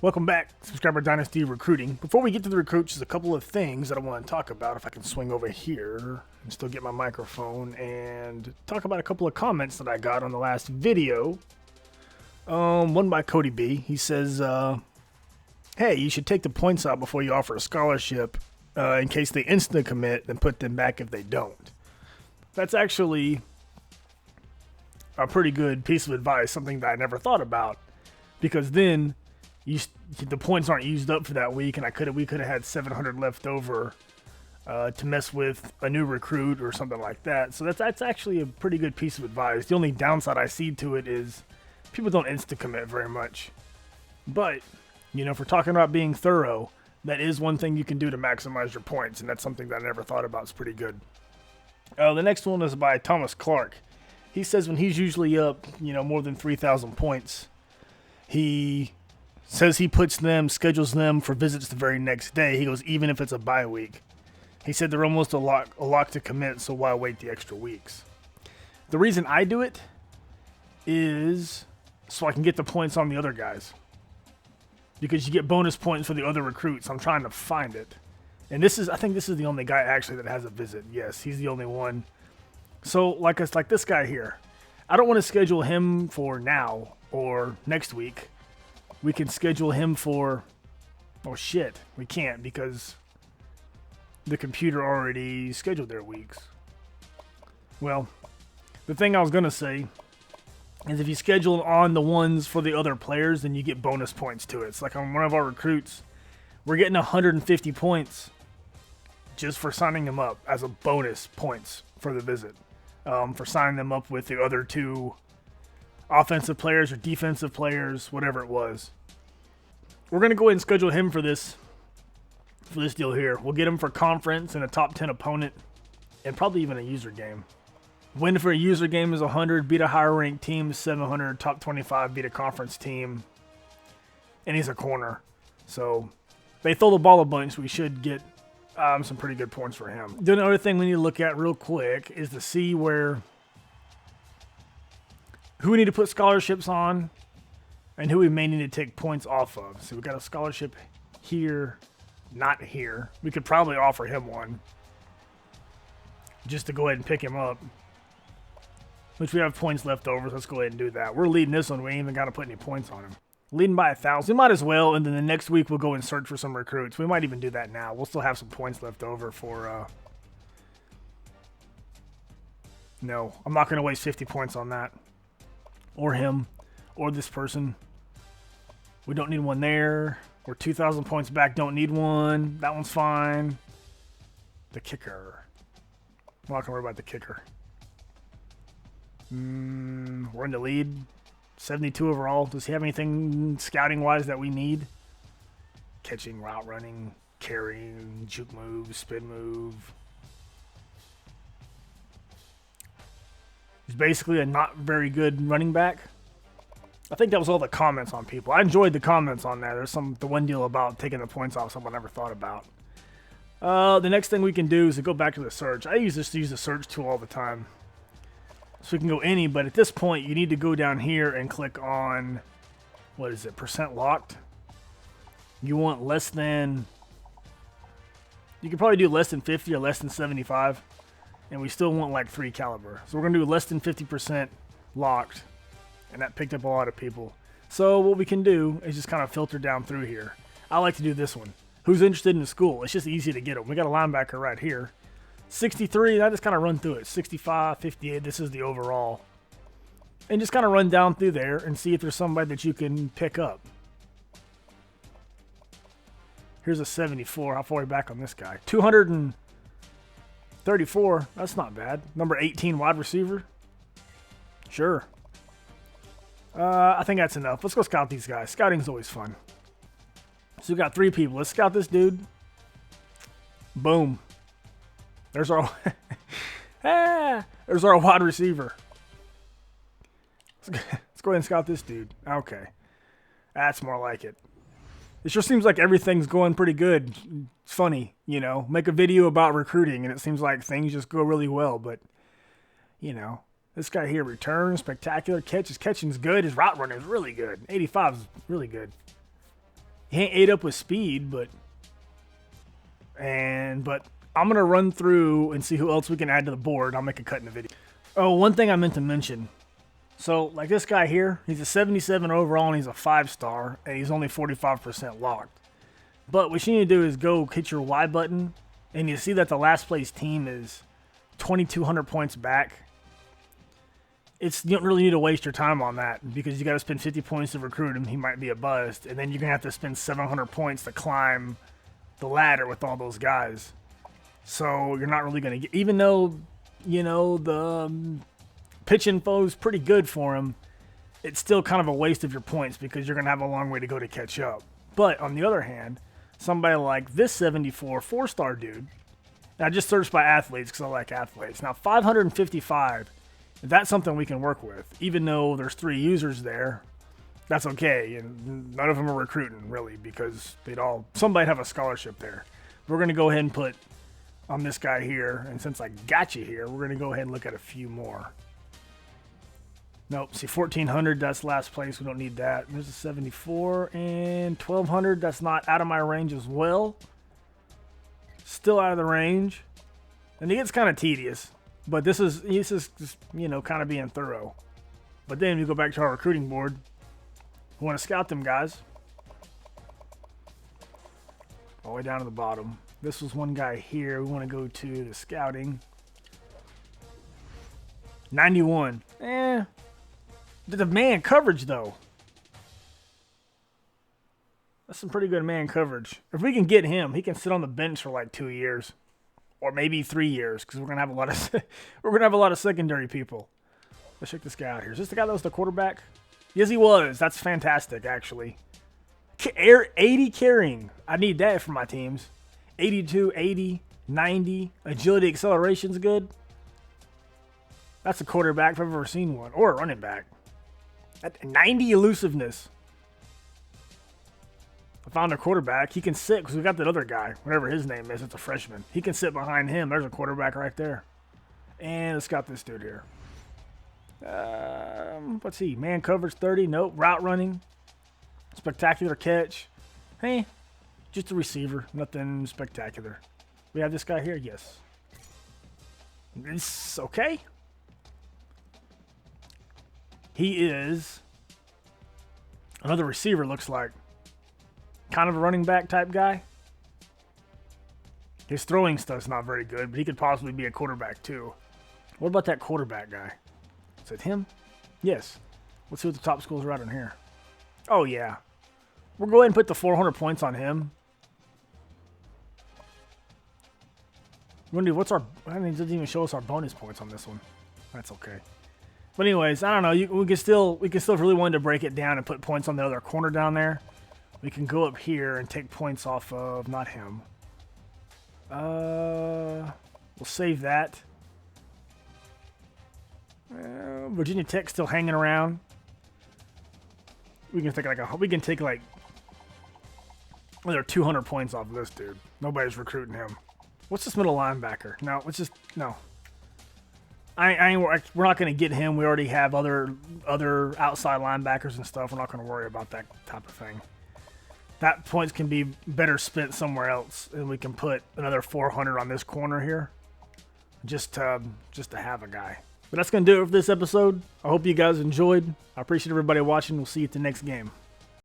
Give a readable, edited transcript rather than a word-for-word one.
Welcome back, subscriber Dynasty Recruiting. Before we get to the recruits, there's a couple of things that I want to talk about. If I can swing over here and still get my microphone and talk about a couple of comments that I got on the last video. One by Cody B. He says, hey, you should take the points out before you offer a scholarship in case they instantly commit, then put them back if they don't. That's actually a pretty good piece of advice, something that I never thought about, because then the points aren't used up for that week, and we could have had 700 left over to mess with a new recruit or something like that. So that's actually a pretty good piece of advice. The only downside I see to it is people don't insta commit very much. But if we're talking about being thorough, that is one thing you can do to maximize your points, and that's something that I never thought about. It's pretty good. The next one is by Thomas Clark. He says when he's usually up, more than 3,000 points, he says he schedules them for visits the very next day. He goes, even if it's a bye week. He said they're almost a lock to commit, so why wait the extra weeks? The reason I do it is so I can get the points on the other guys. Because you get bonus points for the other recruits. I'm trying to find it. And I think this is the only guy actually that has a visit. Yes, he's the only one. So like this guy here. I don't want to schedule him for now or next week. We can schedule him for, oh shit, we can't because the computer already scheduled their weeks. Well, the thing I was going to say is if you schedule on the ones for the other players, then you get bonus points to it. It's like on one of our recruits, we're getting 150 points just for signing them up as a bonus points for the visit. For signing them up with the other two offensive players or defensive players, whatever it was. We're going to go ahead and schedule him for this deal here. We'll get him for conference and a top 10 opponent and probably even a user game. Win for a user game is 100, beat a higher ranked team is 700, top 25, beat a conference team, and he's a corner. So they throw the ball a bunch, we should get some pretty good points for him. The other thing we need to look at real quick is to see who we need to put scholarships on and who we may need to take points off of. So we got a scholarship here, not here. We could probably offer him one just to go ahead and pick him up, which we have points left over, so let's go ahead and do that. We're leading this one. We ain't even got to put any points on him. Leading by 1,000. We might as well, and then the next week we'll go and search for some recruits. We might even do that now. We'll still have some points left over for... No, I'm not going to waste 50 points on that. Or him. Or this person. We don't need one there. We're 2,000 points back. Don't need one. That one's fine. The kicker. I'm not going to worry about the kicker. We're in the lead. 72 overall. Does he have anything scouting-wise that we need? Catching, route running, carrying, juke move, spin move. He's basically a not very good running back. I think that was all the comments on people. I enjoyed the comments on that. There's the one deal about taking the points off someone I never thought about. The next thing we can do is to go back to the search. I use the search tool all the time. So we can go any, but at this point, you need to go down here and click on, what is it, % locked? You want less than, you can probably do less than 50 or less than 75, and we still want like 3 caliber. So we're going to do less than 50% locked, and that picked up a lot of people. So what we can do is just kind of filter down through here. I like to do this one. Who's interested in the school? It's just easy to get them. We got a linebacker right here. 63, I just kind of run through it. 65, 58, this is the overall. And just kind of run down through there and see if there's somebody that you can pick up. Here's a 74. How far are we back on this guy? 234. That's not bad. Number 18 wide receiver. Sure. I think that's enough. Let's go scout these guys. Scouting's always fun. So we got 3 people. Let's scout this dude. Boom. There's our there's our wide receiver. Let's go ahead and scout this dude. Okay. That's more like it. It sure seems like everything's going pretty good. It's funny, make a video about recruiting and it seems like things just go really well, but this guy here returns, spectacular catch. His catching's good. His route running is really good. 85 is really good. He ain't ate up with speed, but I'm gonna run through and see who else we can add to the board. I'll make a cut in the video. Oh, one thing I meant to mention. So, like this guy here, he's a 77 overall and he's a 5-star, and he's only 45% locked. But what you need to do is go hit your Y button, and you see that the last place team is 2,200 points back. You don't really need to waste your time on that because you got to spend 50 points to recruit him. He might be a bust, and then you're gonna have to spend 700 points to climb the ladder with all those guys. So you're not really gonna get, even though the pitch info is pretty good for him, it's still kind of a waste of your points because you're gonna have a long way to go to catch up. But on the other hand, somebody like this 74 4-star dude, and I just searched by athletes because I like athletes. Now 555. That's something we can work with. Even though there's 3 users there, that's okay. And none of them are recruiting, really, because somebody have a scholarship there. We're going to go ahead and put on this guy here. And since I got you here, we're going to go ahead and look at a few more. Nope. See, 1,400, that's last place. We don't need that. There's a 74 and 1,200. That's not out of my range as well. Still out of the range. And it gets kind of tedious. But this is just, kind of being thorough. But then we go back to our recruiting board. We want to scout them guys. All the way down to the bottom. This was one guy here. We want to go to the scouting. 91. The man coverage, though. That's some pretty good man coverage. If we can get him, he can sit on the bench for like 2 years. Or maybe 3 years, because we're gonna have a lot of secondary people. Let's check this guy out here. Is this the guy that was the quarterback? Yes, he was. That's fantastic, actually. 80 carrying. I need that for my teams. 82, 80, 90. Agility, acceleration's good. That's a quarterback if I've ever seen one, or a running back. 90 elusiveness. I found a quarterback. He can sit because we got that other guy, whatever his name is. It's a freshman. He can sit behind him. There's a quarterback right there. And let's got this dude here. Let's see. Man coverage 30. Nope. Route running. Spectacular catch. Hey, just a receiver. Nothing spectacular. We have this guy here. Yes. It's okay. He is another receiver, looks like. Kind of a running back type guy. His throwing stuff's not very good, but he could possibly be a quarterback too. What about that quarterback guy? Is it him? Yes. Let's see what the top schools are out in here. Oh, yeah. We'll go ahead and put the 400 points on him. Wendy, it doesn't even show us our bonus points on this one. That's okay. But anyways, I don't know. We can still really want to break it down and put points on the other corner down there. We can go up here and take points off of, not him. We'll save that. Virginia Tech still hanging around. We can take like another 200 points off of this dude. Nobody's recruiting him. What's this middle linebacker? No, no. We're not going to get him. We already have other outside linebackers and stuff. We're not going to worry about that type of thing. That points can be better spent somewhere else, and we can put another 400 on this corner here, just to have a guy. But that's going to do it for this episode. I hope you guys enjoyed. I appreciate everybody watching. We'll see you at the next game.